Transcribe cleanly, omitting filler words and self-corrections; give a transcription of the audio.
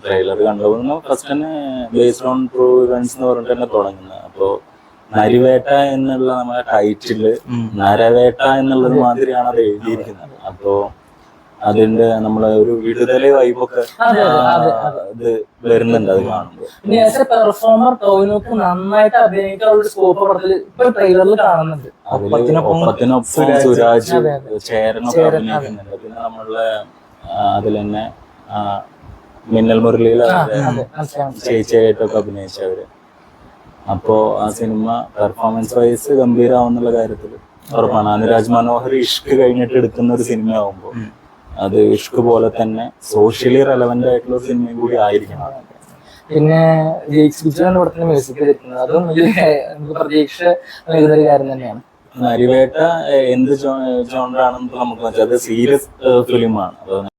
Trailer കണ്ടുപോകുന്നു first തന്നെ based on true events എന്ന് പറഞ്ഞിട്ട് തന്നെ തുടങ്ങുന്നത്. അപ്പോ നരിവേട്ട എന്നുള്ള നമ്മുടെ ടൈറ്റില് നരവേട്ട എന്നുള്ളത് മാതിരിയാണ് അത് എഴുതിയിരിക്കുന്നത്. അപ്പോ അതിന്റെ നമ്മളെ ഒരു വിടുതല വൈബൊക്കെ ഇത് വരുന്നുണ്ട് അത് കാണുമ്പോൾ. പിന്നെ ആസ് എ പെർഫോമർ ടോവിനോക്ക് നന്നായിട്ട് അഭിനയിക്കാനുള്ള ഒരു സ്കോപ്പ് പടത്തിൽ ഇപ്പൊ ട്രെയിലറിൽ കാണുന്നുണ്ട്. ഒപ്പത്തിനൊപ്പം സുരാജ് ചേരനൊക്കെ അഭിനയിക്കുന്നുണ്ട്. പിന്നെ നമ്മളുടെ അതിൽ തന്നെ മിന്നൽ മുരളിയിൽ ചേച്ചിയായിട്ടൊക്കെ അഭിനയിച്ചവര്. അപ്പോ ആ സിനിമ പെർഫോമൻസ് വൈസ് ഗംഭീരാവുന്നുള്ള കാര്യത്തിൽ ഉറപ്പാണ്. അനുരാജ് മനോഹർ ഇഷ്ക് കഴിഞ്ഞിട്ട് എടുക്കുന്ന ഒരു സിനിമ ആവുമ്പോൾ അത് ഇഷ്ക് പോലെ തന്നെ സോഷ്യലി റെലവെന്റ് ആയിട്ടുള്ള ഒരു സിനിമയും കൂടി ആയിരിക്കണം. പിന്നെ പടത്തിന് മ്യൂസിക് ചെയ്തിരിക്കുന്നത് അതും നമുക്ക് പ്രതീക്ഷ നൽകുന്ന ഒരു കാര്യം തന്നെയാണ്. നരിവേട്ട എന്ത് ജോണറാണെന്ന് നമുക്ക് മനസ്സിലാക്കാം. അത് സീരിയസ് ഫിലിമാണ്. അത്